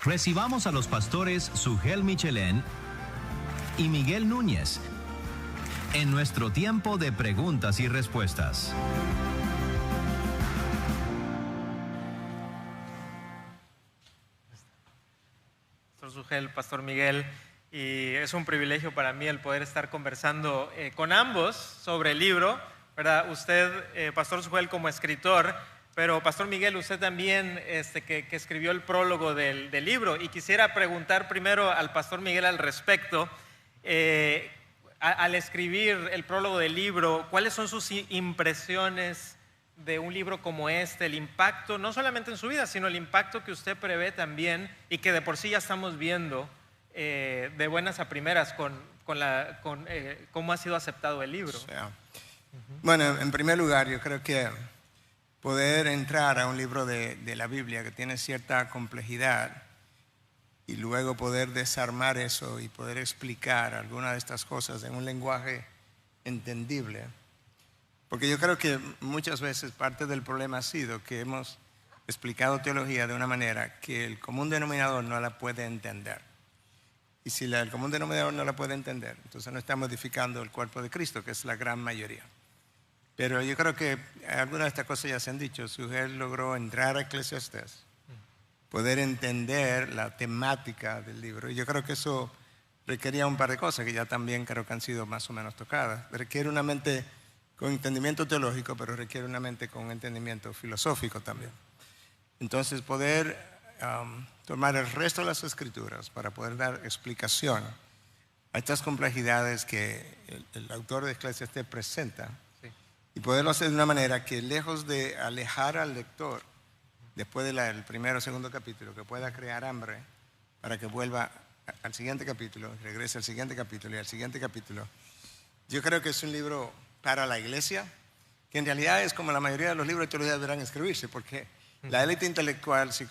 Recibamos a los pastores Sugel Michelén y Miguel Núñez en nuestro tiempo de preguntas y respuestas. Pastor Sugel, Pastor Miguel, y es un privilegio para mí el poder estar conversando con ambos sobre el libro, ¿verdad? Usted, Pastor Sugel, como escritor, pero Pastor Miguel, usted también que escribió el prólogo del libro, y quisiera preguntar primero al Pastor Miguel al respecto. Al escribir el prólogo del libro, ¿cuáles son sus impresiones de un libro como este? El impacto, no solamente en su vida, sino el impacto que usted prevé también y que de por sí ya estamos viendo de buenas a primeras con cómo ha sido aceptado el libro. Bueno, en primer lugar, yo creo que poder entrar a un libro de la Biblia que tiene cierta complejidad y luego poder desarmar eso y poder explicar algunas de estas cosas en un lenguaje entendible. Porque yo creo que muchas veces parte del problema ha sido que hemos explicado teología de una manera que el común denominador no la puede entender. Y si el común denominador no la puede entender, entonces no estamos edificando el cuerpo de Cristo, que es la gran mayoría. Pero yo creo que algunas de estas cosas ya se han dicho. Sugel logró entrar a Eclesiastés, poder entender la temática del libro. Y yo creo que eso requería un par de cosas que ya también creo que han sido más o menos tocadas. Requiere una mente con entendimiento teológico, pero requiere una mente con entendimiento filosófico también. Entonces poder tomar el resto de las escrituras para poder dar explicación a estas complejidades que el autor de Eclesiastés presenta, sí, y poderlo hacer de una manera que, lejos de alejar al lector después del primero o segundo capítulo, que pueda crear hambre para que vuelva al siguiente capítulo, regrese al siguiente capítulo y al siguiente capítulo. Yo creo que es un libro para la iglesia, que en realidad es como la mayoría de los libros de teología deberán escribirse, porque la élite intelectual, si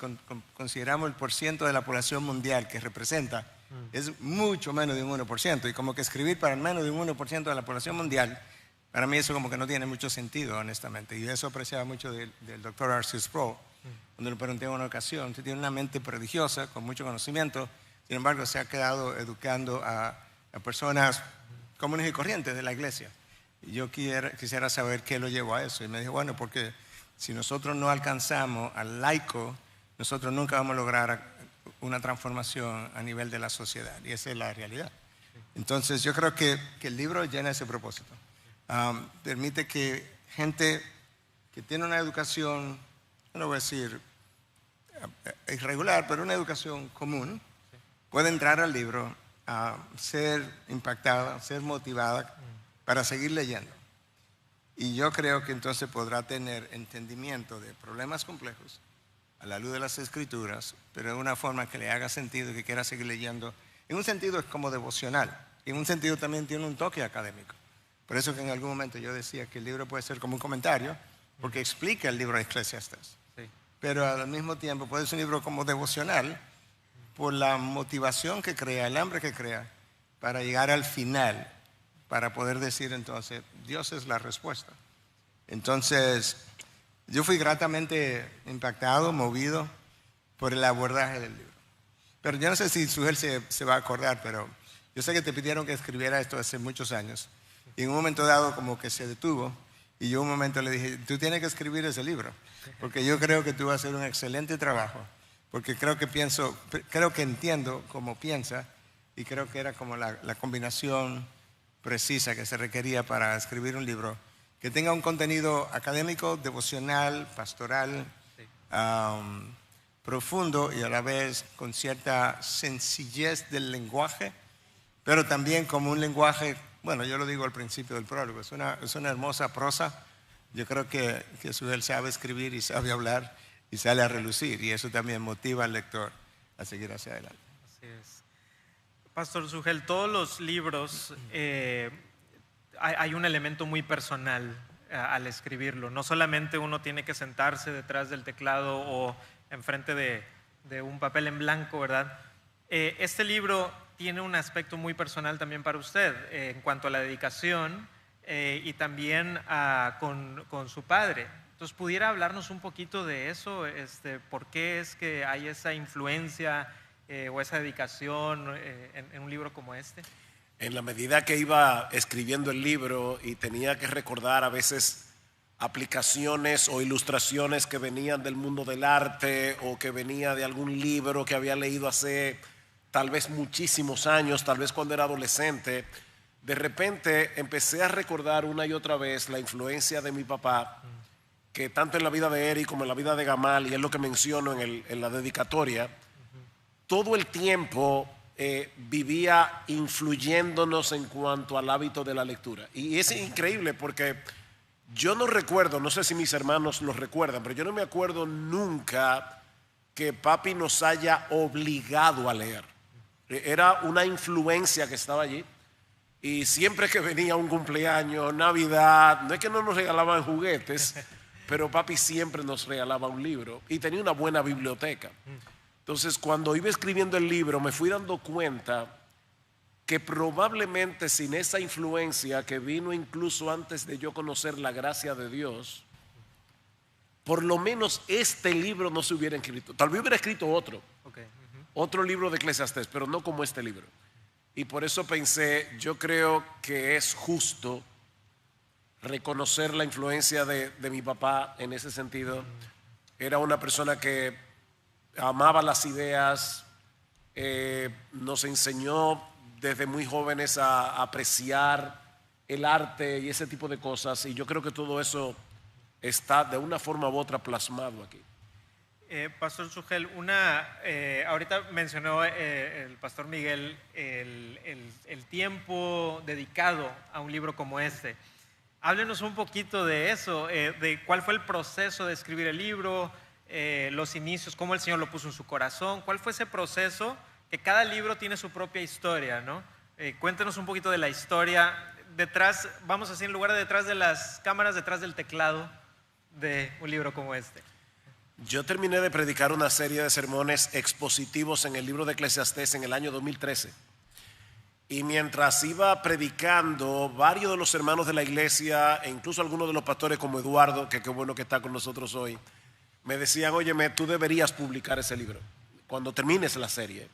consideramos el % de la población mundial que representa, es mucho menos de un 1%, y como que escribir para menos de un 1% de la población mundial, para mí eso como que no tiene mucho sentido, honestamente. Y eso apreciaba mucho del doctor R.C. Sproul, cuando le pregunté en una ocasión: usted tiene una mente prodigiosa, con mucho conocimiento, sin embargo se ha quedado educando a personas comunes y corrientes de la iglesia. Y yo quisiera saber qué lo llevó a eso. Y me dijo: bueno, porque si nosotros no alcanzamos al laico, nosotros nunca vamos a lograr una transformación a nivel de la sociedad. Y esa es la realidad. Entonces yo creo que el libro llena ese propósito. Permite que gente que tiene una educación, no voy a decir irregular, pero una educación común, puede entrar al libro a ser impactada, ser motivada para seguir leyendo. Y yo creo que entonces podrá tener entendimiento de problemas complejos a la luz de las escrituras, pero de una forma que le haga sentido y que quiera seguir leyendo. En un sentido es como devocional, y en un sentido también tiene un toque académico. Por eso que en algún momento yo decía que el libro puede ser como un comentario, porque explica el libro de Eclesiastés. Sí. Pero al mismo tiempo puede ser un libro como devocional, por la motivación que crea, el hambre que crea, para llegar al final, para poder decir entonces, Dios es la respuesta. Entonces, yo fui gratamente impactado, movido por el abordaje del libro. Pero yo no sé si Sugel se va a acordar, pero yo sé que te pidieron que escribiera esto hace muchos años, y en un momento dado como que se detuvo, y yo un momento le dije: tú tienes que escribir ese libro, porque yo creo que tú vas a hacer un excelente trabajo, porque creo que entiendo cómo piensa, y creo que era como la combinación precisa que se requería para escribir un libro que tenga un contenido académico, devocional, pastoral, profundo, y a la vez con cierta sencillez del lenguaje, pero también como un lenguaje, bueno, yo lo digo al principio del prólogo, es una hermosa prosa. Yo creo que Sugel sabe escribir y sabe hablar y sale a relucir, y eso también motiva al lector a seguir hacia adelante. Así es. Pastor Sugel, todos los libros hay un elemento muy personal al escribirlo. No solamente uno tiene que sentarse detrás del teclado o enfrente de un papel en blanco, ¿verdad? Este libro tiene un aspecto muy personal también para usted en cuanto a la dedicación y también con su padre. Entonces, ¿pudiera hablarnos un poquito de eso? ¿Por qué es que hay esa influencia o esa dedicación en un libro como este? En la medida que iba escribiendo el libro y tenía que recordar a veces aplicaciones o ilustraciones que venían del mundo del arte o que venía de algún libro que había leído hace tal vez muchísimos años, tal vez cuando era adolescente, de repente empecé a recordar una y otra vez la influencia de mi papá, que tanto en la vida de Eric como en la vida de Gamal, y es lo que menciono en la dedicatoria, todo el tiempo vivía influyéndonos en cuanto al hábito de la lectura. Y es increíble porque yo no recuerdo, no sé si mis hermanos lo recuerdan, pero yo no me acuerdo nunca que papi nos haya obligado a leer. Era una influencia que estaba allí. Y siempre que venía un cumpleaños, Navidad, no es que no nos regalaban juguetes, pero papi siempre nos regalaba un libro y tenía una buena biblioteca. Entonces, cuando iba escribiendo el libro, me fui dando cuenta que probablemente sin esa influencia que vino incluso antes de yo conocer la gracia de Dios, por lo menos este libro no se hubiera escrito. Tal vez hubiera escrito otro, otro libro de Eclesiastés, pero no como este libro. Y por eso pensé, yo creo que es justo reconocer la influencia de mi papá en ese sentido. Era una persona que amaba las ideas, nos enseñó desde muy jóvenes a apreciar el arte y ese tipo de cosas, y yo creo que todo eso está de una forma u otra plasmado aquí. Pastor Sugel, ahorita mencionó el Pastor Miguel el tiempo dedicado a un libro como este. Háblenos un poquito de eso, de cuál fue el proceso de escribir el libro, los inicios, cómo el Señor lo puso en su corazón, cuál fue ese proceso, que cada libro tiene su propia historia, ¿no? Cuéntenos un poquito de la historia detrás, vamos a decir, en lugar de detrás de las cámaras, detrás del teclado de un libro como este. Yo terminé de predicar una serie de sermones expositivos en el libro de Eclesiastés en el año 2013. Y mientras iba predicando, varios de los hermanos de la iglesia e incluso algunos de los pastores como Eduardo, que qué bueno que está con nosotros hoy, me decían, óyeme, tú deberías publicar ese libro cuando termines la serie.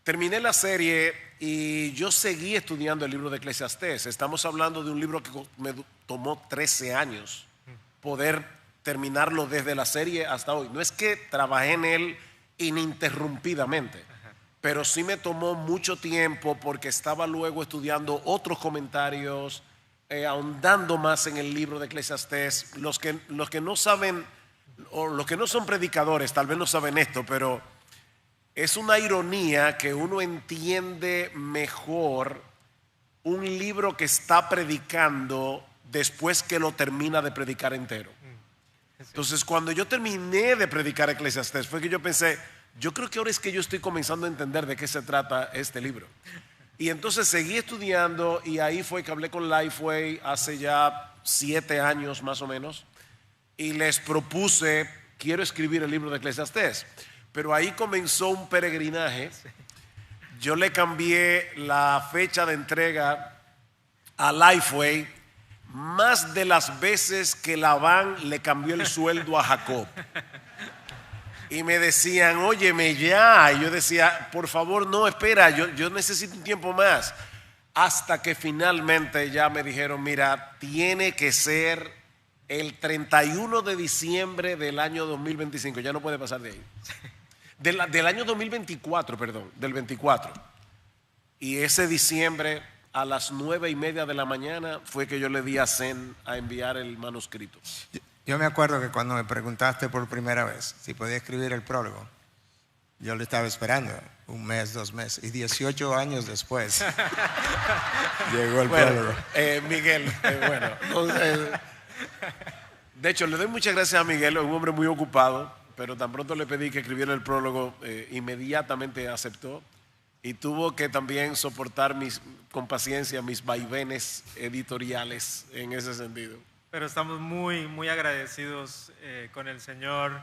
Terminé la serie y yo seguí estudiando el libro de Eclesiastés. Estamos hablando de un libro que me tomó 13 años poder terminarlo desde la serie hasta hoy. No es que trabajé en él ininterrumpidamente, pero sí me tomó mucho tiempo porque estaba luego estudiando otros comentarios, ahondando más en el libro de Eclesiastés. Los que no saben, o los que no son predicadores, tal vez no saben esto, pero es una ironía que uno entiende mejor un libro que está predicando después que lo termina de predicar entero. Entonces, cuando yo terminé de predicar Eclesiastés, fue que yo pensé, yo creo que ahora es que yo estoy comenzando a entender de qué se trata este libro. Y entonces seguí estudiando y ahí fue que hablé con Lifeway hace ya 7 años más o menos y les propuse, quiero escribir el libro de Eclesiastés. Pero ahí comenzó un peregrinaje. Yo le cambié la fecha de entrega a Lifeway más de las veces que Labán le cambió el sueldo a Jacob. Y me decían, óyeme ya. Y yo decía, por favor, no, espera, yo necesito un tiempo más. Hasta que finalmente ya me dijeron, mira, tiene que ser el 31 de diciembre del año 2025. Ya no puede pasar de ahí. Del año 2024, perdón, del 24. Y ese diciembre a las 9:30 de la mañana fue que yo le di a Zen a enviar el manuscrito. Yo me acuerdo que cuando me preguntaste por primera vez si podía escribir el prólogo, yo le estaba esperando 1 mes, 2 meses, y 18 años después llegó el prólogo. Miguel, de hecho le doy muchas gracias a Miguel, es un hombre muy ocupado, pero tan pronto le pedí que escribiera el prólogo, inmediatamente aceptó. Y tuvo que también soportar con paciencia mis vaivenes editoriales en ese sentido. Pero estamos muy, muy agradecidos con el Señor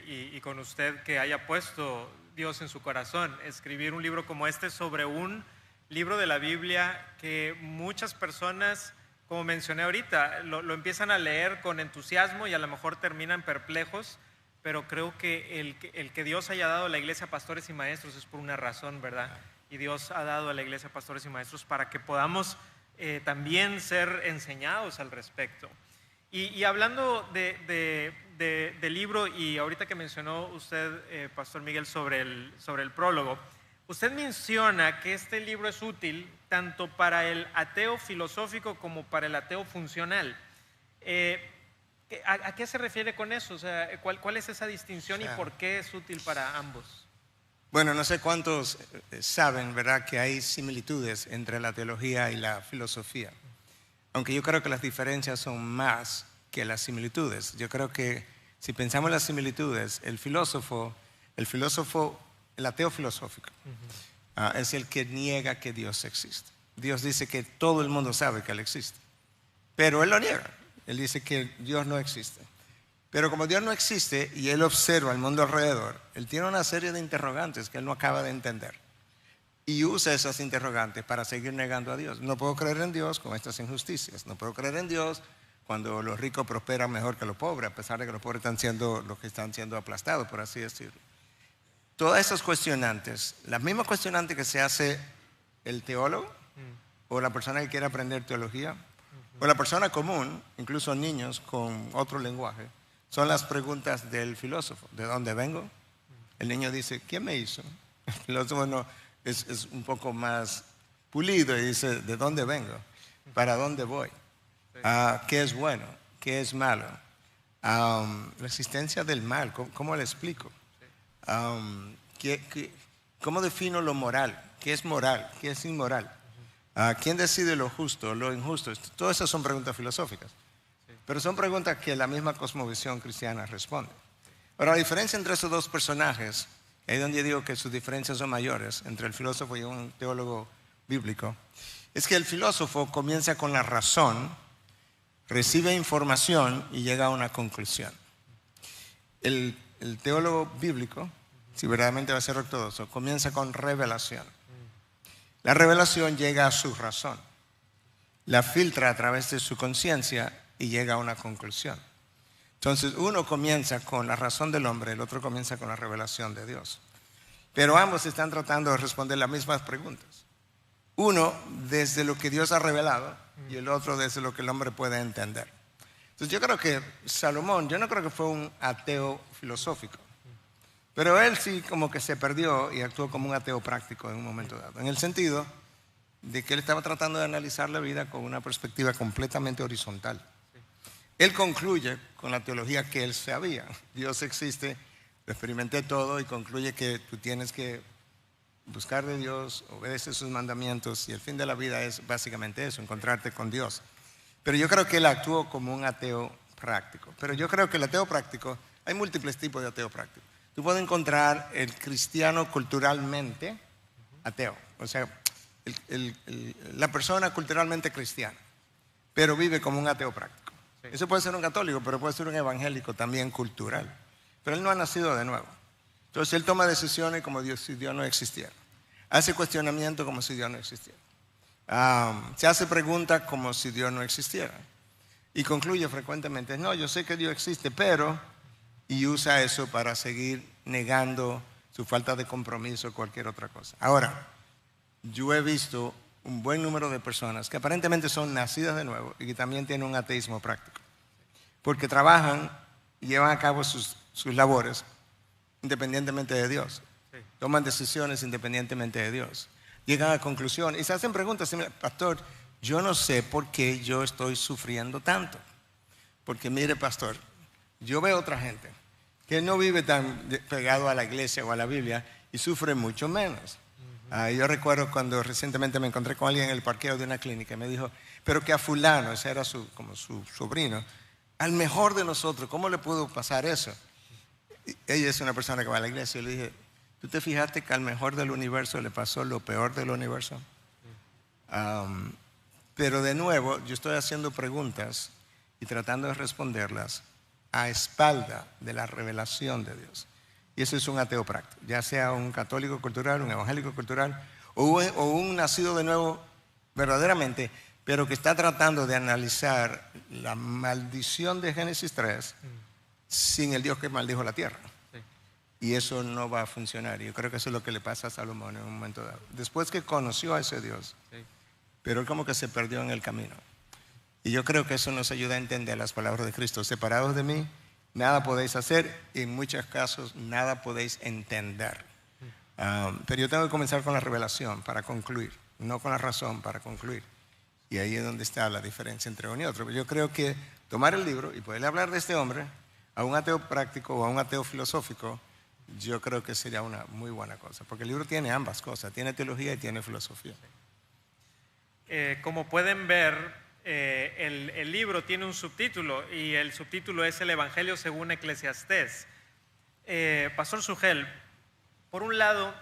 y con usted que haya puesto Dios en su corazón. Escribir un libro como este sobre un libro de la Biblia que muchas personas, como mencioné ahorita, lo empiezan a leer con entusiasmo y a lo mejor terminan perplejos, pero creo que el que Dios haya dado a la iglesia pastores y maestros es por una razón, ¿verdad? Y Dios ha dado a la iglesia pastores y maestros para que podamos también ser enseñados al respecto. Y hablando del libro, y ahorita que mencionó usted, Pastor Miguel, sobre el prólogo, usted menciona que este libro es útil tanto para el ateo filosófico como para el ateo funcional. ¿A qué se refiere con eso? O sea, ¿cuál es esa distinción y por qué es útil para ambos? Bueno, no sé cuántos saben, ¿verdad?, que hay similitudes entre la teología y la filosofía. Aunque yo creo que las diferencias son más que las similitudes. Yo creo que si pensamos en las similitudes, el ateo filosófico es el que niega que Dios existe. Dios dice que todo el mundo sabe que Él existe, pero Él lo niega. Él dice que Dios no existe. Pero como Dios no existe y Él observa el mundo alrededor, Él tiene una serie de interrogantes que Él no acaba de entender. Y usa esas interrogantes para seguir negando a Dios. No puedo creer en Dios con estas injusticias. No puedo creer en Dios cuando los ricos prosperan mejor que los pobres, a pesar de que los pobres están siendo los que están siendo aplastados, por así decirlo. Todas esas cuestionantes, las mismas cuestionantes que se hace el teólogo o la persona que quiere aprender teología, o la persona común, incluso niños con otro lenguaje, son las preguntas del filósofo. ¿De dónde vengo? El niño dice, ¿quién me hizo? El filósofo no, es un poco más pulido y dice, ¿de dónde vengo? ¿Para dónde voy? ¿Qué es bueno? ¿Qué es malo? La existencia del mal, ¿cómo le explico? ¿Cómo defino lo moral? ¿Qué es moral? ¿Qué es inmoral? ¿Quién decide lo justo, lo injusto? Todas esas son preguntas filosóficas. Pero son preguntas que la misma cosmovisión cristiana responde. Ahora, la diferencia entre esos dos personajes, ahí es donde digo que sus diferencias son mayores entre el filósofo y un teólogo bíblico, es que el filósofo comienza con la razón, recibe información y llega a una conclusión. El teólogo bíblico, si verdaderamente va a ser ortodoxo, comienza con revelación. La revelación llega a su razón, la filtra a través de su conciencia y llega a una conclusión. Entonces uno comienza con la razón del hombre, el otro comienza con la revelación de Dios. Pero ambos están tratando de responder las mismas preguntas. Uno desde lo que Dios ha revelado y el otro desde lo que el hombre puede entender. Entonces yo creo que Salomón, yo no creo que fue un ateo filosófico, pero él sí como que se perdió y actuó como un ateo práctico en un momento dado, en el sentido de que él estaba tratando de analizar la vida con una perspectiva completamente horizontal. Él concluye con la teología que él sabía. Dios existe, lo experimenté todo y concluye que tú tienes que buscar de Dios, obedecer sus mandamientos y el fin de la vida es básicamente eso, encontrarte con Dios. Pero yo creo que él actuó como un ateo práctico. Pero yo creo que el ateo práctico, hay múltiples tipos de ateo práctico. Tú puedes encontrar el cristiano culturalmente ateo, o sea, la persona culturalmente cristiana, pero vive como un ateo práctico. Sí. Eso puede ser un católico, pero puede ser un evangélico también cultural. Pero él no ha nacido de nuevo. Entonces él toma decisiones como si Dios no existiera. Hace cuestionamiento como si Dios no existiera. Se hace preguntas como si Dios no existiera. Y concluye frecuentemente, no, yo sé que Dios existe, pero... Y usa eso para seguir negando su falta de compromiso o cualquier otra cosa. Ahora, yo he visto un buen número de personas que aparentemente son nacidas de nuevo y que también tienen un ateísmo práctico. Porque trabajan y llevan a cabo sus labores independientemente de Dios. Sí. Toman decisiones independientemente de Dios. Llegan a conclusión y se hacen preguntas. Pastor, yo no sé por qué yo estoy sufriendo tanto. Porque mire, pastor, yo veo otra gente que no vive tan pegado a la iglesia o a la Biblia y sufre mucho menos. Yo recuerdo cuando recientemente me encontré con alguien en el parqueo de una clínica y me dijo, pero que a fulano, ese era como su sobrino, al mejor de nosotros, ¿cómo le pudo pasar eso? Y ella es una persona que va a la iglesia y le dije, ¿tú te fijaste que al mejor del universo le pasó lo peor del universo? Pero de nuevo, yo estoy haciendo preguntas y tratando de responderlas a espalda de la revelación de Dios. Y eso es un ateo práctico, ya sea un católico cultural, un evangélico cultural o un nacido de nuevo verdaderamente, pero que está tratando de analizar la maldición de Génesis 3 sin el Dios que maldijo la tierra. Sí. Y eso no va a funcionar. Yo creo que eso es lo que le pasa a Salomón en un momento dado. Después que conoció a ese Dios, Sí. pero él como que se perdió en el camino. Y yo creo que eso nos ayuda a entender las palabras de Cristo. Separados de mí, nada podéis hacer, y en muchos casos nada podéis entender. Pero yo tengo que comenzar con la revelación para concluir, no con la razón para concluir. Y ahí es donde está la diferencia entre uno y otro. Yo creo que tomar el libro y poderle hablar de este hombre a un ateo práctico o a un ateo filosófico, yo creo que sería una muy buena cosa. Porque el libro tiene ambas cosas, tiene teología y tiene filosofía. Como pueden ver, el libro tiene un subtítulo y el subtítulo es El Evangelio según Eclesiastés. Pastor Sugel, por un lado,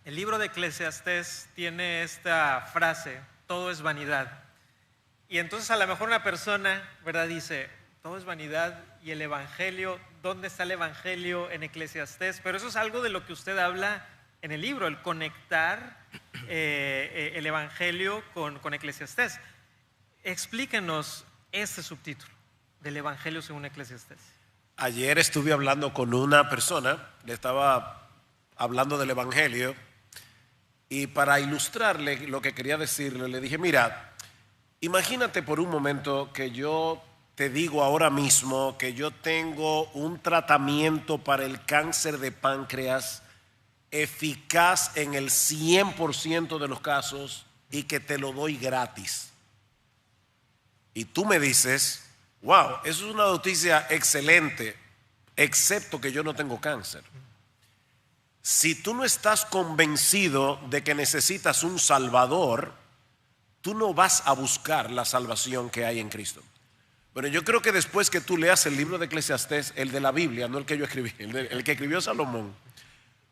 el libro de Eclesiastés tiene esta frase, todo es vanidad. Y entonces a lo mejor una persona, ¿verdad?, dice, todo es vanidad y el Evangelio, ¿dónde está el Evangelio en Eclesiastés? Pero eso es algo de lo que usted habla en el libro, el conectar el Evangelio con Eclesiastés. Explíquenos este subtítulo del Evangelio según Eclesiastés. Ayer estuve hablando con una persona, le estaba hablando del Evangelio, y para ilustrarle lo que quería decirle, le dije, mira, imagínate por un momento que yo te digo ahora mismo que yo tengo un tratamiento para el cáncer de páncreas eficaz en el 100% de los casos y que te lo doy gratis. Y tú me dices, wow, eso es una noticia excelente, excepto que yo no tengo cáncer. Si tú no estás convencido de que necesitas un Salvador, tú no vas a buscar la salvación que hay en Cristo. Bueno, yo creo que después que tú leas el libro de Eclesiastés, el de la Biblia, no el que yo escribí, el que escribió Salomón,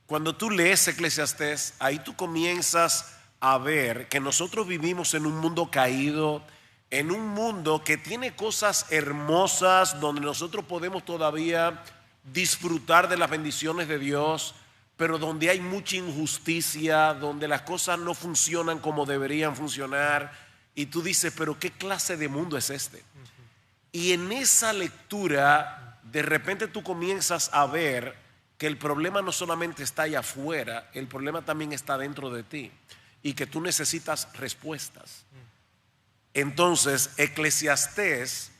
cuando tú lees Eclesiastés, ahí tú comienzas a ver que nosotros vivimos en un mundo caído, en un mundo que tiene cosas hermosas, donde nosotros podemos todavía disfrutar de las bendiciones de Dios, pero donde hay mucha injusticia, donde las cosas no funcionan como deberían funcionar, y tú dices, pero ¿qué clase de mundo es este? Y en esa lectura, de repente tú comienzas a ver que el problema no solamente está allá afuera, el problema también está dentro de ti, y que tú necesitas respuestas. Entonces, Eclesiastés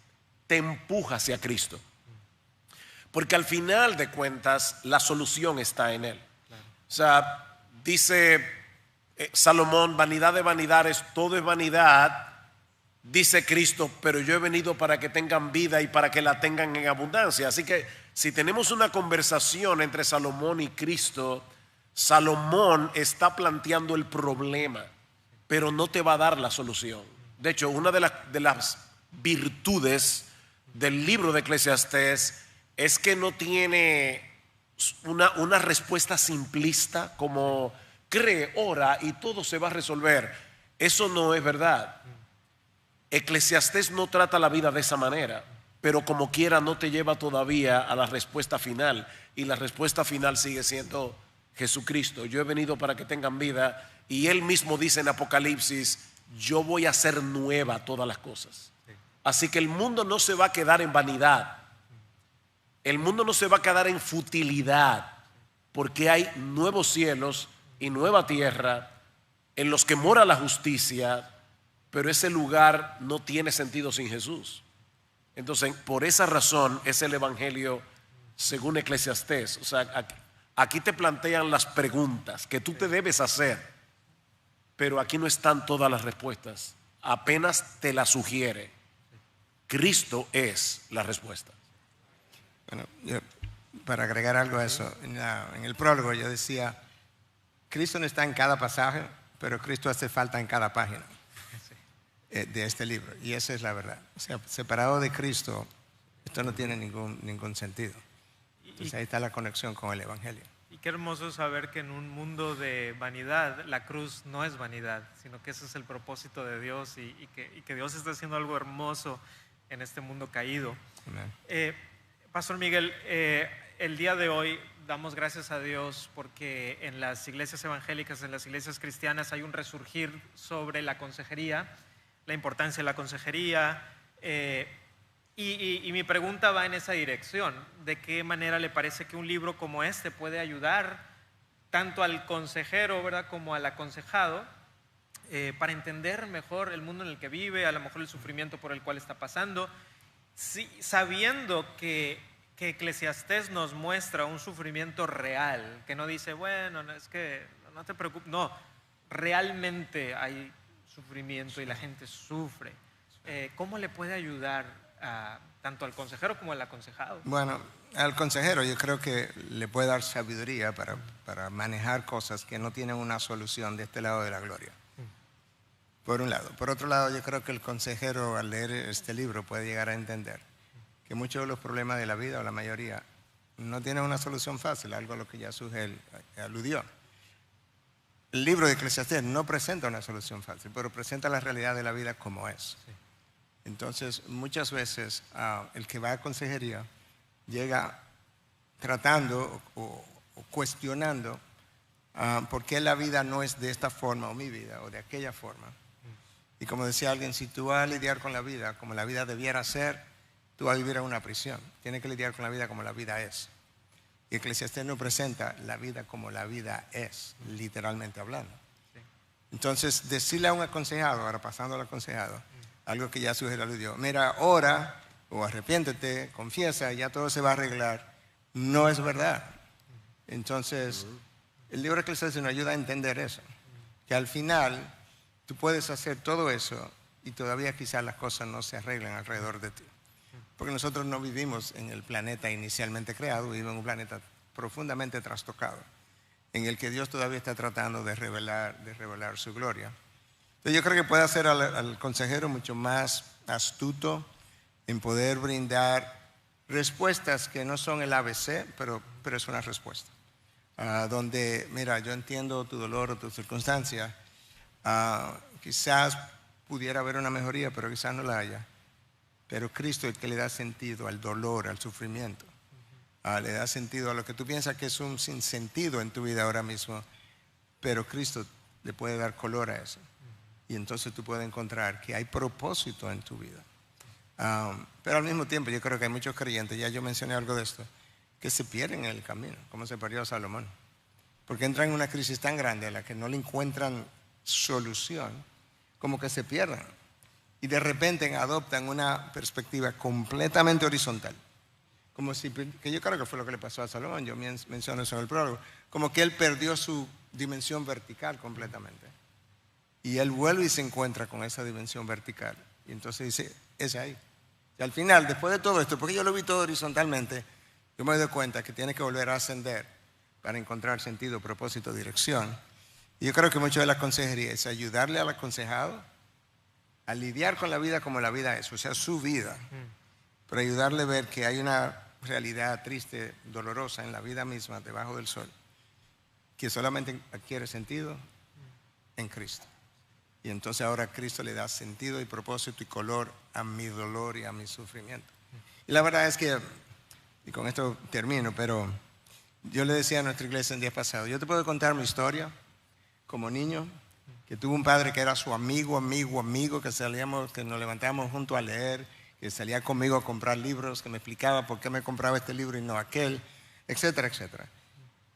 te empuja hacia Cristo, porque al final de cuentas la solución está en Él. O sea, dice Salomón, vanidad de vanidades, todo es vanidad. Dice Cristo, pero yo he venido para que tengan vida y para que la tengan en abundancia. Así que si tenemos una conversación entre Salomón y Cristo, Salomón está planteando el problema, pero no te va a dar la solución. De hecho, una de las virtudes del libro de Eclesiastés es que no tiene una respuesta simplista como cree, ora y todo se va a resolver. Eso no es verdad. Eclesiastés no trata la vida de esa manera, pero como quiera no te lleva todavía a la respuesta final, y la respuesta final sigue siendo Jesucristo. Yo he venido para que tengan vida, y Él mismo dice en Apocalipsis, yo voy a hacer nueva todas las cosas. Así que el mundo no se va a quedar en vanidad, el mundo no se va a quedar en futilidad, porque hay nuevos cielos y nueva tierra en los que mora la justicia, pero ese lugar no tiene sentido sin Jesús. Entonces, por esa razón es el Evangelio según Eclesiastés. O sea, aquí te plantean las preguntas que tú te debes hacer, pero aquí no están todas las respuestas, apenas te las sugiere. Cristo es la respuesta. Bueno, para agregar algo a eso, en el prólogo yo decía, Cristo no está en cada pasaje, pero Cristo hace falta en cada página de este libro, y esa es la verdad. O sea, separado de Cristo, esto no tiene ningún sentido. Entonces ahí está la conexión con el Evangelio. Y qué hermoso saber que en un mundo de vanidad, la cruz no es vanidad, sino que ese es el propósito de Dios, y que Dios está haciendo algo hermoso en este mundo caído. Amén. Pastor Miguel, el día de hoy damos gracias a Dios porque en las iglesias evangélicas, en las iglesias cristianas hay un resurgir sobre la consejería, la importancia de la consejería, Y mi pregunta va en esa dirección. ¿De qué manera le parece que un libro como este puede ayudar tanto al consejero, ¿verdad?, como al aconsejado para entender mejor el mundo en el que vive, a lo mejor el sufrimiento por el cual está pasando, sí, sabiendo que Eclesiastés nos muestra un sufrimiento real, que no dice, bueno, no, es que no te preocupes, no, realmente hay sufrimiento y la gente sufre. ¿Cómo le puede ayudar tanto al consejero como al aconsejado? Bueno, al consejero yo creo que le puede dar sabiduría para manejar cosas que no tienen una solución de este lado de la gloria. Por un lado. Por otro lado, yo creo que el consejero al leer este libro puede llegar a entender que muchos de los problemas de la vida, o la mayoría, no tienen una solución fácil, algo a lo que ya Sugel aludió. El libro de Eclesiastés no presenta una solución fácil, pero presenta la realidad de la vida como es. Entonces, muchas veces el que va a consejería llega tratando o cuestionando por qué la vida no es de esta forma, o mi vida, o de aquella forma. Y como decía alguien, si tú vas a lidiar con la vida como la vida debiera ser, tú vas a vivir en una prisión. Tienes que lidiar con la vida como la vida es. Y Eclesiastés no presenta la vida como la vida es, literalmente hablando. Entonces, decirle a un aconsejado, ahora pasando al aconsejado, algo que ya Sugel aludió, mira, ora o arrepiéntete, confiesa, ya todo se va a arreglar, no es verdad. Entonces, el libro de Eclesiastés nos ayuda a entender eso, que al final tú puedes hacer todo eso y todavía quizás las cosas no se arreglan alrededor de ti. Porque nosotros no vivimos en el planeta inicialmente creado, vivimos en un planeta profundamente trastocado, en el que Dios todavía está tratando de revelar su gloria. Entonces yo creo que puede hacer al consejero mucho más astuto en poder brindar respuestas que no son el ABC, pero es una respuesta. Donde, mira, yo entiendo tu dolor o tu circunstancia, quizás pudiera haber una mejoría, pero quizás no la haya. Pero Cristo es el que le da sentido al dolor, al sufrimiento. Le da sentido a lo que tú piensas que es un sinsentido en tu vida ahora mismo, pero Cristo le puede dar color a eso. Y entonces tú puedes encontrar que hay propósito en tu vida. Pero al mismo tiempo yo creo que hay muchos creyentes, ya yo mencioné algo de esto, que se pierden en el camino, como se perdió Salomón. Porque entran en una crisis tan grande a la que no le encuentran solución, como que se pierden. Y de repente adoptan una perspectiva completamente horizontal. Como si, que yo creo que fue lo que le pasó a Salomón, yo menciono eso en el prólogo, como que él perdió su dimensión vertical completamente. Y él vuelve y se encuentra con esa dimensión vertical. Y entonces dice, es ahí. Y al final, después de todo esto, porque yo lo vi todo horizontalmente, yo me doy cuenta que tiene que volver a ascender para encontrar sentido, propósito, dirección. Y yo creo que mucho de la consejería es ayudarle al aconsejado a lidiar con la vida como la vida es, o sea, su vida, pero ayudarle a ver que hay una realidad triste, dolorosa en la vida misma, debajo del sol, que solamente adquiere sentido en Cristo. Y entonces ahora Cristo le da sentido y propósito y color a mi dolor y a mi sufrimiento. Y la verdad es que, y con esto termino, pero yo le decía a nuestra iglesia el día pasado, yo te puedo contar mi historia como niño, que tuve un padre que era su amigo, que nos levantábamos juntos a leer, que salía conmigo a comprar libros, que me explicaba por qué me compraba este libro y no aquel, etcétera, etcétera.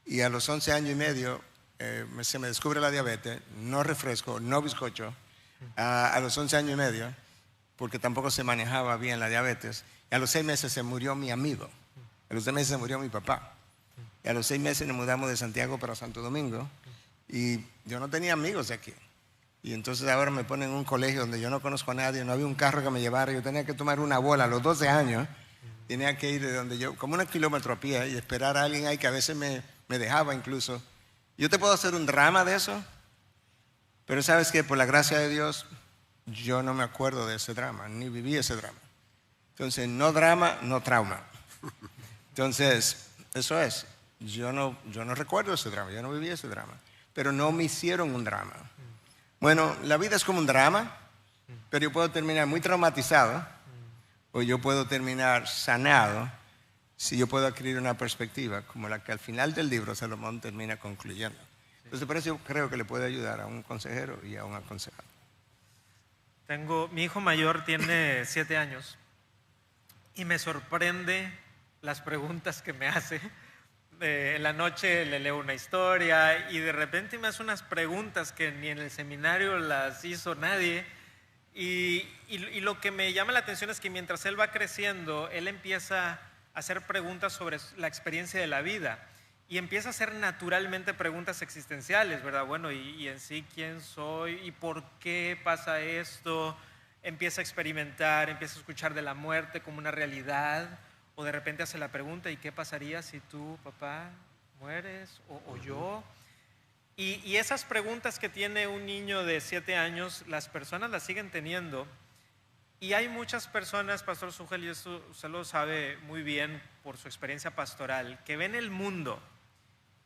Y a los 11 años y medio se me descubre la diabetes, no refresco, no bizcocho, a los 11 años y medio, porque tampoco se manejaba bien la diabetes. Y a los 6 meses se murió mi amigo, a los 6 meses se murió mi papá. Y a los 6 meses nos mudamos de Santiago para Santo Domingo y yo no tenía amigos de aquí. Y entonces ahora me ponen en un colegio donde yo no conozco a nadie, no había un carro que me llevara, yo tenía que tomar una bola a los 12 años, tenía que ir de donde yo, como 1 kilómetro a pie, y esperar a alguien ahí que a veces me dejaba incluso. Yo te puedo hacer un drama de eso, pero sabes que por la gracia de Dios yo no me acuerdo de ese drama, ni viví ese drama. Entonces, no drama, no trauma. Entonces, eso es. Yo no recuerdo ese drama, yo no viví ese drama, pero no me hicieron un drama. Bueno, la vida es como un drama, pero yo puedo terminar muy traumatizado o yo puedo terminar sanado si yo puedo adquirir una perspectiva como la que al final del libro Salomón termina concluyendo. Entonces, por eso yo creo que le puede ayudar a un consejero y a un aconsejado. Mi hijo mayor tiene 7 años y me sorprende las preguntas que me hace. En la noche le leo una historia y de repente me hace unas preguntas que ni en el seminario las hizo nadie. Y lo que me llama la atención es que mientras él va creciendo, él empieza a hacer preguntas sobre la experiencia de la vida y empieza a hacer naturalmente preguntas existenciales, ¿verdad? Bueno, y en sí, ¿quién soy? ¿Y por qué pasa esto? Empieza a experimentar, empieza a escuchar de la muerte como una realidad, o de repente hace la pregunta, ¿y qué pasaría si tú, papá, mueres o yo? Y esas preguntas que tiene un niño de 7 años, las personas las siguen teniendo. Y hay muchas personas, Pastor Sugel, y eso usted lo sabe muy bien por su experiencia pastoral, que ven el mundo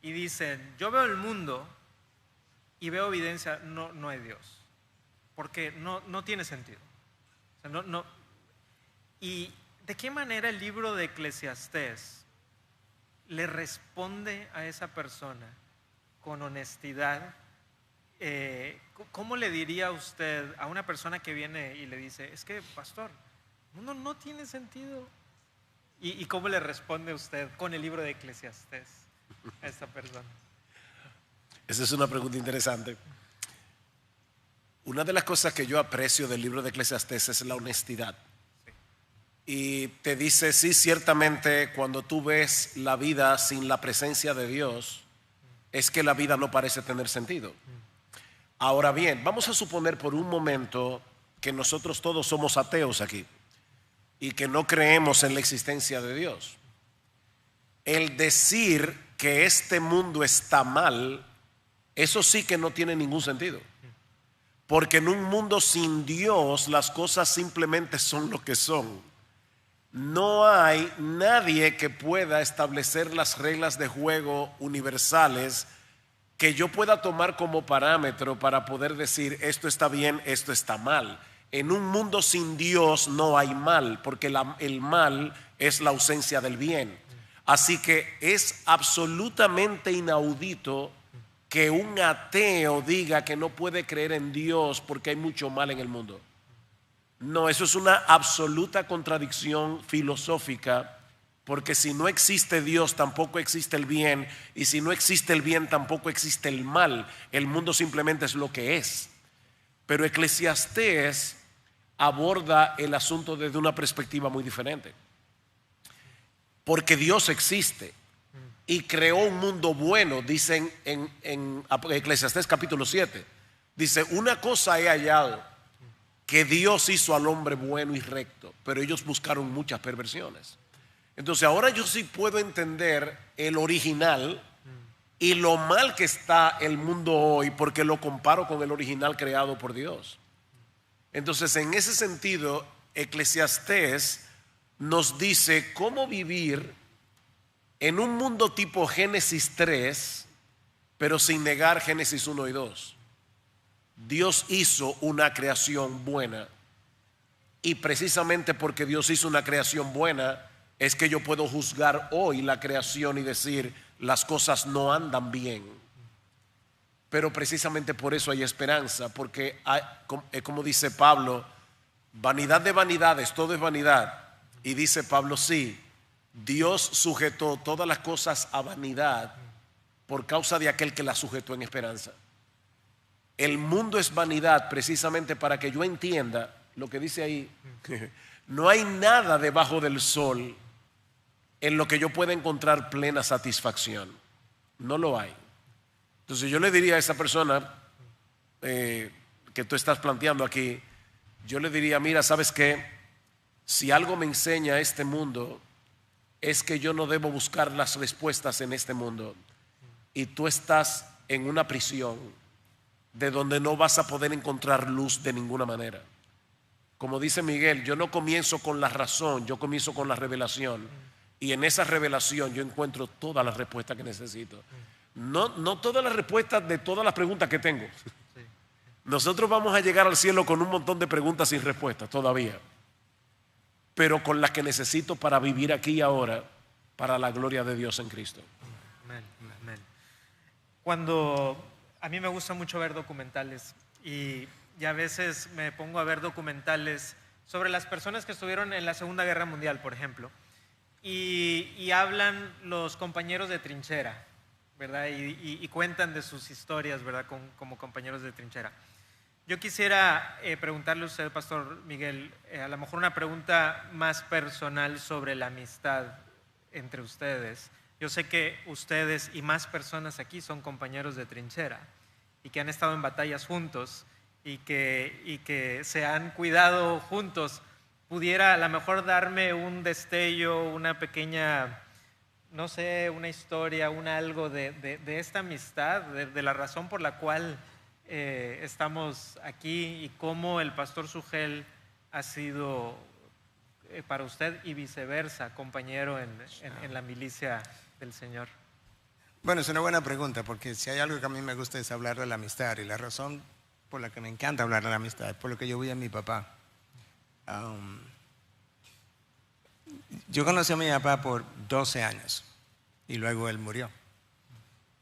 y dicen, yo veo el mundo y veo evidencia, no hay Dios, porque no tiene sentido. O sea, ¿Y de qué manera el libro de Eclesiastés le responde a esa persona con honestidad? ¿Cómo le diría usted a una persona que viene y le dice, es que, pastor, el mundo no tiene sentido? ¿Y cómo le responde usted con el libro de Eclesiastés a esta persona? Esa es una pregunta interesante. Una de las cosas que yo aprecio del libro de Eclesiastés es la honestidad. Y te dice, sí, ciertamente cuando tú ves la vida sin la presencia de Dios, es que la vida no parece tener sentido. Ahora bien, vamos a suponer por un momento que nosotros todos somos ateos aquí y que no creemos en la existencia de Dios. El decir que este mundo está mal, eso sí que no tiene ningún sentido. Porque en un mundo sin Dios las cosas simplemente son lo que son. No hay nadie que pueda establecer las reglas de juego universales que yo pueda tomar como parámetro para poder decir esto está bien, esto está mal. En un mundo sin Dios no hay mal, porque el mal es la ausencia del bien. Así que es absolutamente inaudito que un ateo diga que no puede creer en Dios porque hay mucho mal en el mundo. No, eso es una absoluta contradicción filosófica, porque si no existe Dios tampoco existe el bien, y si no existe el bien tampoco existe el mal. El mundo simplemente es lo que es. Pero Eclesiastés aborda el asunto desde una perspectiva muy diferente, porque Dios existe y creó un mundo bueno. Dicen en Eclesiastés capítulo 7, dice, una cosa he hallado, que Dios hizo al hombre bueno y recto, pero ellos buscaron muchas perversiones. Entonces ahora yo sí puedo entender el original y lo mal que está el mundo hoy, porque lo comparo con el original creado por Dios. Entonces en ese sentido Eclesiastés nos dice cómo vivir en un mundo tipo Génesis 3, pero sin negar Génesis 1 y 2. Dios hizo una creación buena, y precisamente porque Dios hizo una creación buena es que yo puedo juzgar hoy la creación y decir las cosas no andan bien. Pero precisamente por eso hay esperanza, porque como dice Pablo, vanidad de vanidades, todo es vanidad. Y dice Pablo, sí, Dios sujetó todas las cosas a vanidad por causa de aquel que las sujetó en esperanza. El mundo es vanidad precisamente para que yo entienda lo que dice ahí. No hay nada debajo del sol en lo que yo pueda encontrar plena satisfacción. No lo hay. Entonces yo le diría a esa persona que tú estás planteando aquí, yo le diría, mira, ¿sabes qué? Si algo me enseña este mundo es que yo no debo buscar las respuestas en este mundo, y tú estás en una prisión de donde no vas a poder encontrar luz de ninguna manera. Como dice Miguel, yo no comienzo con la razón, yo comienzo con la revelación, y en esa revelación yo encuentro todas las respuestas que necesito. No todas las respuestas de todas las preguntas que tengo. Nosotros vamos a llegar al cielo con un montón de preguntas sin respuestas todavía, pero con las que necesito para vivir aquí y ahora para la gloria de Dios en Cristo. Amén, amén. Cuando a mí me gusta mucho ver documentales y a veces me pongo a ver documentales sobre las personas que estuvieron en la Segunda Guerra Mundial, por ejemplo, y hablan los compañeros de trinchera, ¿verdad? Y cuentan de sus historias, ¿verdad? Como compañeros de trinchera. Yo quisiera preguntarle a usted, Pastor Miguel, a lo mejor una pregunta más personal sobre la amistad entre ustedes. Yo sé que ustedes y más personas aquí son compañeros de trinchera y que han estado en batallas juntos y que se han cuidado juntos. ¿Pudiera a lo mejor darme un destello, una pequeña, no sé, una historia, algo de esta amistad, de la razón por la cual estamos aquí y cómo el pastor Sugel ha sido para usted y viceversa, compañero en la milicia del Señor? Bueno, es una buena pregunta, porque si hay algo que a mí me gusta es hablar de la amistad, y la razón por la que me encanta hablar de la amistad es por lo que yo vi a mi papá. Yo conocí a mi papá por 12 años y luego él murió.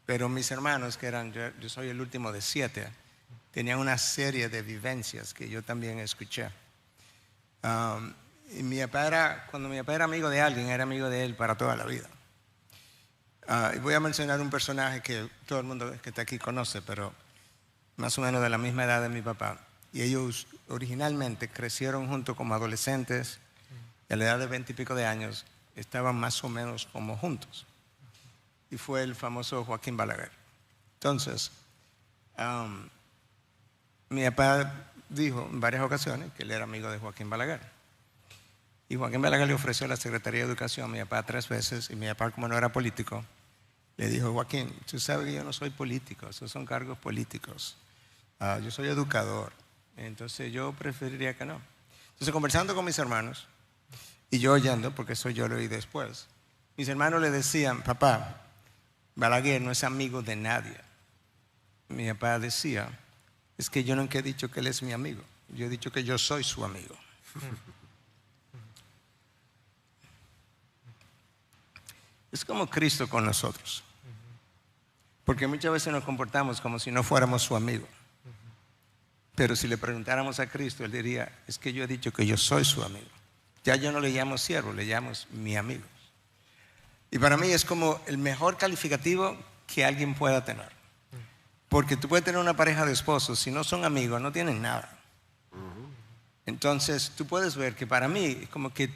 Pero mis hermanos, que eran, yo soy el último de 7, tenían una serie de vivencias que yo también escuché. Y mi papá cuando mi papá era amigo de alguien, era amigo de él para toda la vida. Y voy a mencionar un personaje que todo el mundo que está aquí conoce, pero más o menos de la misma edad de mi papá. Y ellos originalmente crecieron juntos como adolescentes, y a la edad de 20 y pico de años estaban más o menos como juntos. Y fue el famoso Joaquín Balaguer. Entonces, mi papá dijo en varias ocasiones que él era amigo de Joaquín Balaguer. Y Joaquín Balaguer le ofreció la Secretaría de Educación a mi papá 3 veces, y mi papá, como no era político, le dijo: Joaquín, tú sabes que yo no soy político, esos son cargos políticos. Yo soy educador, entonces yo preferiría que no. Entonces, conversando con mis hermanos, y yo oyendo, porque eso yo lo oí después, mis hermanos le decían: papá, Balaguer no es amigo de nadie. Mi papá decía: es que yo nunca he dicho que él es mi amigo, yo he dicho que yo soy su amigo. Es como Cristo con nosotros, porque muchas veces nos comportamos como si no fuéramos su amigo. Pero si le preguntáramos a Cristo, él diría: es que yo he dicho que yo soy su amigo. Ya yo no le llamo siervo, le llamo mi amigo. Y para mí es como el mejor calificativo que alguien pueda tener. Porque tú puedes tener una pareja de esposos, si no son amigos, no tienen nada. Entonces tú puedes ver que para mí, como que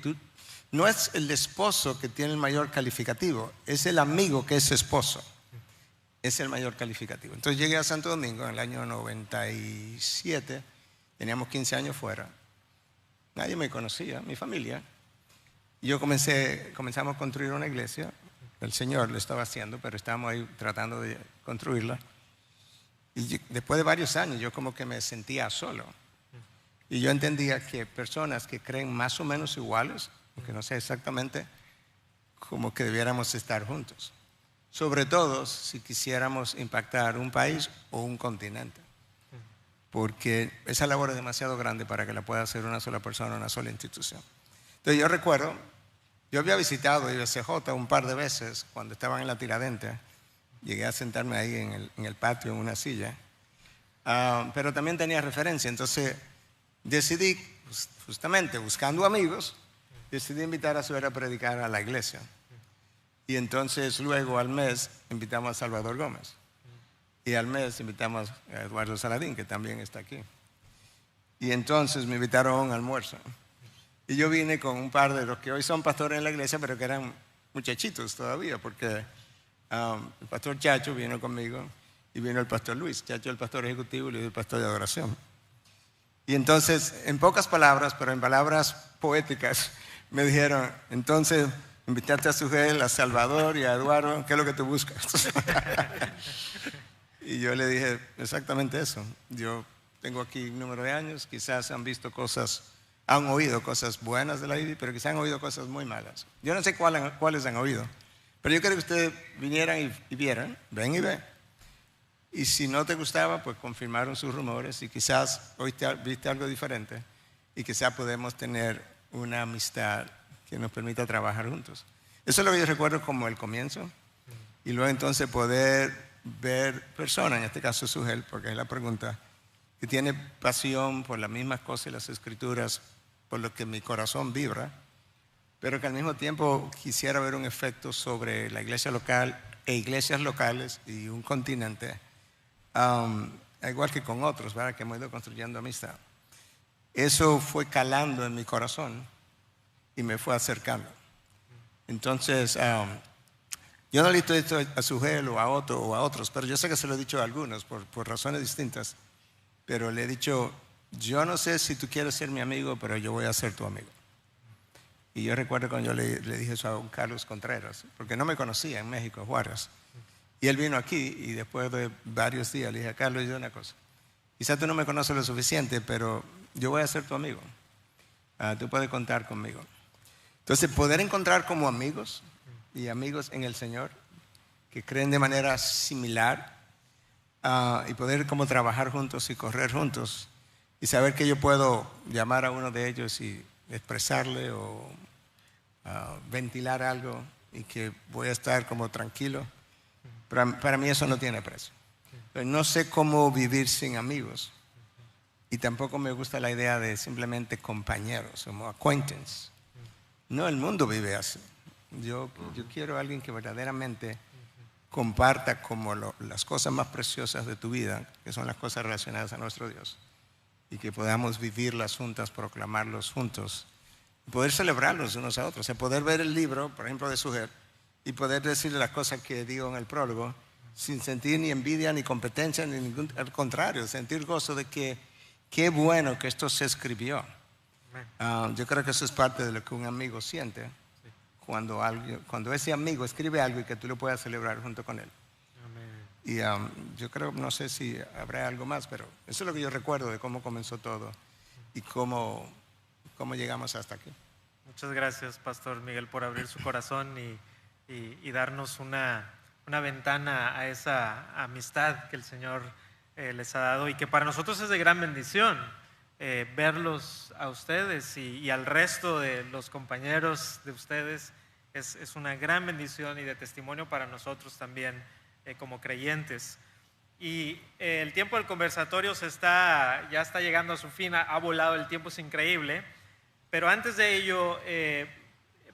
no es el esposo que tiene el mayor calificativo, es el amigo que es esposo. Es el mayor calificativo. Entonces llegué a Santo Domingo en el año 97, teníamos 15 años fuera. Nadie me conocía, mi familia. Y yo comenzamos a construir una iglesia. El Señor lo estaba haciendo, pero estábamos ahí tratando de construirla. Y después de varios años yo como que me sentía solo. Y yo entendía que personas que creen más o menos iguales, aunque no sea exactamente, como que debiéramos estar juntos. Sobre todo si quisiéramos impactar un país o un continente. Porque esa labor es demasiado grande para que la pueda hacer una sola persona, una sola institución. Entonces yo recuerdo, yo había visitado IBCJ un par de veces cuando estaban en la Tiradentes. Llegué a sentarme ahí en el patio en una silla. Pero también tenía referencia. Entonces decidí, justamente buscando amigos, decidí invitar a Suera a predicar a la iglesia. Y entonces luego al mes invitamos a Salvador Gómez. Y al mes invitamos a Eduardo Saladín, que también está aquí. Y entonces me invitaron a un almuerzo. Y yo vine con un par de los que hoy son pastores en la iglesia, pero que eran muchachitos todavía, porque el pastor Chacho vino conmigo y vino el pastor Luis. Chacho el pastor ejecutivo y Luis el pastor de adoración. Y entonces, en pocas palabras, pero en palabras poéticas, me dijeron: entonces, invitaste a Sugel, a Salvador y a Eduardo, ¿qué es lo que tú buscas? Y yo le dije exactamente eso. Yo tengo aquí un número de años, quizás han visto cosas, han oído cosas buenas de la Biblia, pero quizás han oído cosas muy malas. Yo no sé cuáles han oído, pero yo quería que ustedes vinieran y vieran, ven y ve. Y si no te gustaba, pues confirmaron sus rumores y quizás viste algo diferente y quizás podemos tener una amistad que nos permita trabajar juntos. Eso es lo que yo recuerdo como el comienzo. Y luego entonces poder ver personas, en este caso Sugel, porque es la pregunta, que tiene pasión por las mismas cosas y las escrituras por lo que mi corazón vibra, pero que al mismo tiempo quisiera ver un efecto sobre la iglesia local e iglesias locales y un continente, igual que con otros, ¿verdad? Que hemos ido construyendo amistad. Eso fue calando en mi corazón y me fue acercando. Entonces, yo no le he dicho esto a Sujel o a Otto o a otros, pero yo sé que se lo he dicho a algunos por razones distintas, pero le he dicho, yo no sé si tú quieres ser mi amigo, pero yo voy a ser tu amigo. Y yo recuerdo cuando yo le dije eso a un Carlos Contreras, porque no me conocía en México, Juárez. Y él vino aquí y después de varios días le dije, Carlos, yo una cosa, quizás tú no me conoces lo suficiente, pero yo voy a ser tu amigo. Tú puedes contar conmigo. Entonces, poder encontrar como amigos y amigos en el Señor que creen de manera similar y poder como trabajar juntos y correr juntos y saber que yo puedo llamar a uno de ellos y expresarle o ventilar algo y que voy a estar como tranquilo. Para mí eso no tiene precio. Pero no sé cómo vivir sin amigos y tampoco me gusta la idea de simplemente compañeros, como acquaintance. No, el mundo vive así. Yo quiero a alguien que verdaderamente comparta como las cosas más preciosas de tu vida, que son las cosas relacionadas a nuestro Dios, y que podamos vivirlas juntas, proclamarlos juntos, y poder celebrarlos unos a otros. O sea, poder ver el libro, por ejemplo, de Sujel, y poder decirle las cosas que digo en el prólogo, sin sentir ni envidia, ni competencia, ni ningún, al contrario, sentir gozo de que qué bueno que esto se escribió. Yo creo que eso es parte de lo que un amigo siente cuando ese amigo escribe algo y que tú lo puedas celebrar junto con él. Y yo creo, no sé si habrá algo más, pero eso es lo que yo recuerdo de cómo comenzó todo y cómo llegamos hasta aquí. Muchas gracias, Pastor Miguel, por abrir su corazón y darnos una ventana a esa amistad que el Señor les ha dado y que para nosotros es de gran bendición. Verlos a ustedes y al resto de los compañeros de ustedes es una gran bendición y de testimonio para nosotros también como creyentes. Y el tiempo del conversatorio ya está llegando a su fin, ha volado el tiempo, es increíble. Pero antes de ello,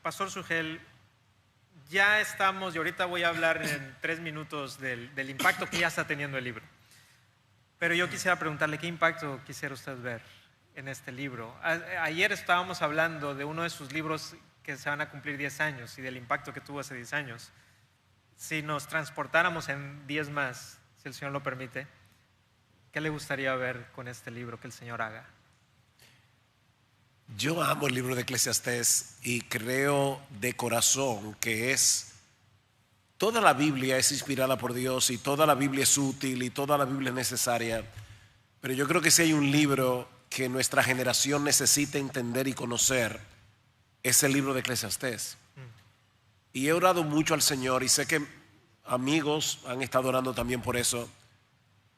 Pastor Sujel, ya estamos, y ahorita voy a hablar en 3 minutos del impacto que ya está teniendo el libro. Pero yo quisiera preguntarle, ¿qué impacto quisiera usted ver en este libro? Ayer estábamos hablando de uno de sus libros que se van a cumplir 10 años y del impacto que tuvo hace 10 años. Si nos transportáramos en 10 más, si el Señor lo permite, ¿qué le gustaría ver con este libro que el Señor haga? Yo amo el libro de Eclesiastés y creo de corazón que toda la Biblia es inspirada por Dios y toda la Biblia es útil y toda la Biblia es necesaria, pero yo creo que si hay un libro que nuestra generación necesita entender y conocer, es el libro de Eclesiastés. Y he orado mucho al Señor y sé que amigos han estado orando también por eso,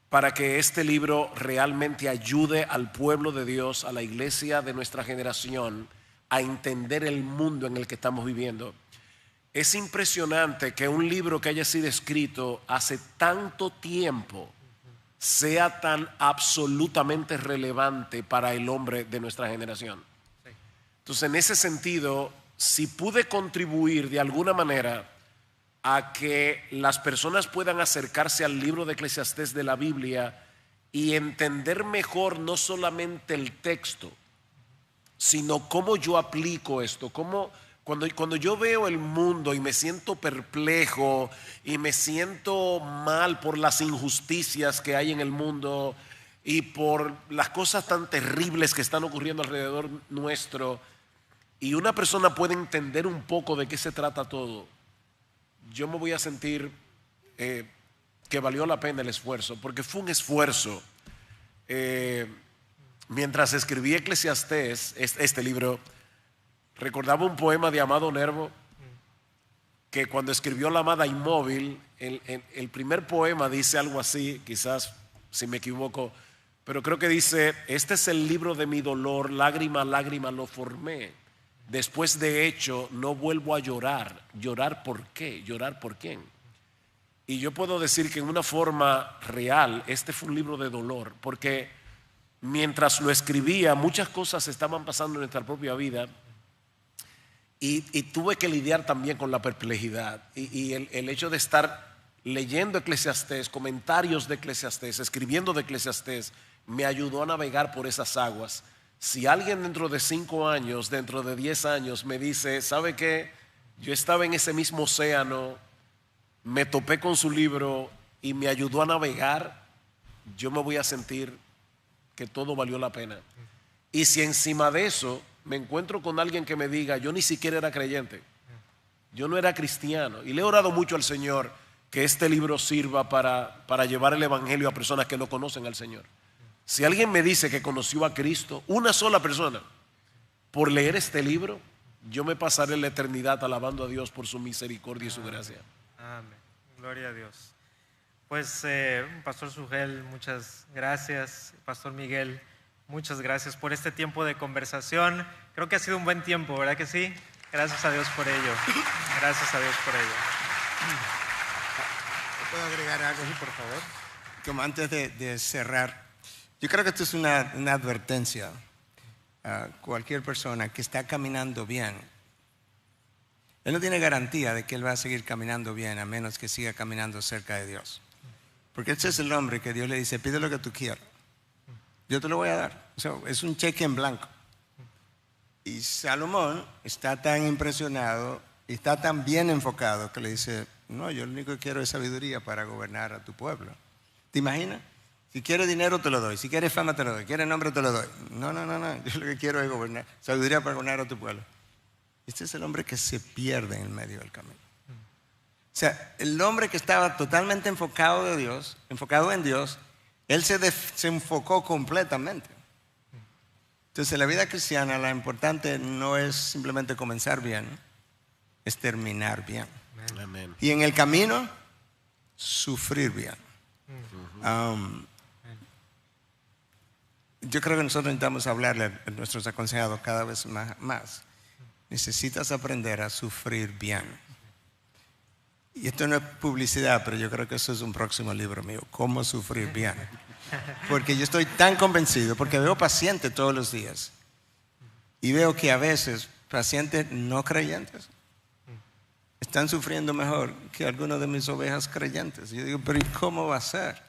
para que este libro realmente ayude al pueblo de Dios, a la iglesia de nuestra generación, a entender el mundo en el que estamos viviendo. Es impresionante que un libro que haya sido escrito hace tanto tiempo sea tan absolutamente relevante para el hombre de nuestra generación. Entonces, en ese sentido, si pude contribuir de alguna manera a que las personas puedan acercarse al libro de Eclesiastés de la Biblia y entender mejor no solamente el texto, sino cómo yo aplico esto, cuando yo veo el mundo y me siento perplejo y me siento mal por las injusticias que hay en el mundo y por las cosas tan terribles que están ocurriendo alrededor nuestro, y una persona puede entender un poco de qué se trata todo, yo me voy a sentir que valió la pena el esfuerzo, porque fue un esfuerzo. Mientras escribí Eclesiastés, este libro, recordaba un poema de Amado Nervo, que cuando escribió La amada inmóvil, el primer poema dice algo así, quizás si me equivoco, pero creo que dice: este es el libro de mi dolor, lágrima a lágrima lo formé. Después de hecho no vuelvo a llorar. ¿Llorar por qué? ¿Llorar por quién? Y yo puedo decir que en una forma real este fue un libro de dolor, porque mientras lo escribía, muchas cosas estaban pasando en nuestra propia vida y tuve que lidiar también con la perplejidad y el hecho de estar leyendo Eclesiastés, comentarios de Eclesiastés, escribiendo de Eclesiastés, me ayudó a navegar por esas aguas. Si alguien dentro de 5 años, dentro de 10 años me dice, ¿sabe qué? Yo estaba en ese mismo océano, me topé con su libro y me ayudó a navegar, yo me voy a sentir que todo valió la pena. Y si encima de eso me encuentro con alguien que me diga, yo ni siquiera era creyente, yo no era cristiano, y le he orado mucho al Señor que este libro sirva para llevar el evangelio a personas que no conocen al Señor. Si alguien me dice que conoció a Cristo, una sola persona, por leer este libro, yo me pasaré la eternidad alabando a Dios por su misericordia y su gracia. Amén. Gloria a Dios. Pues, Pastor Sugel, muchas gracias. Pastor Miguel, muchas gracias por este tiempo de conversación. Creo que ha sido un buen tiempo, ¿verdad que sí? Gracias a Dios por ello. Gracias a Dios por ello. ¿Puedo agregar algo, por favor? Como antes de cerrar, yo creo que esto es una advertencia a cualquier persona que está caminando bien. Él no tiene garantía de que él va a seguir caminando bien a menos que siga caminando cerca de Dios. Porque este es el hombre que Dios le dice, pide lo que tú quieras. Yo te lo voy a dar. O sea, es un cheque en blanco. Y Salomón está tan impresionado y está tan bien enfocado que le dice, no, yo lo único que quiero es sabiduría para gobernar a tu pueblo. ¿Te imaginas? Si quieres dinero te lo doy, si quieres fama te lo doy, quieres nombre te lo doy. No, yo lo que quiero es gobernar, sabiduría para gobernar a tu pueblo. Este es el hombre que se pierde en el medio del camino. O sea, el hombre que estaba totalmente enfocado en Dios, él se enfocó completamente. Entonces, en la vida cristiana, lo importante no es simplemente comenzar bien, es terminar bien. Amén. Y en el camino, sufrir bien. Yo creo que nosotros necesitamos hablarle a nuestros aconsejados cada vez más. Necesitas aprender a sufrir bien. Y esto no es publicidad, pero yo creo que eso es un próximo libro mío, Cómo sufrir bien. Porque yo estoy tan convencido, porque veo pacientes todos los días. Y veo que a veces pacientes no creyentes están sufriendo mejor que algunas de mis ovejas creyentes. Y yo digo, pero ¿y cómo va a ser?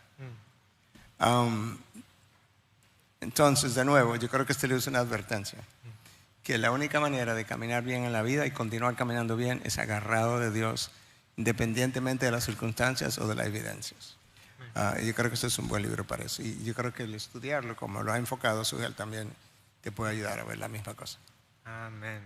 Entonces, de nuevo, yo creo que este libro es una advertencia. Que la única manera de caminar bien en la vida y continuar caminando bien es agarrado de Dios, independientemente de las circunstancias o de las evidencias. Yo creo que este es un buen libro para eso. Y yo creo que el estudiarlo, como lo ha enfocado Sugel, también te puede ayudar a ver la misma cosa. Amén.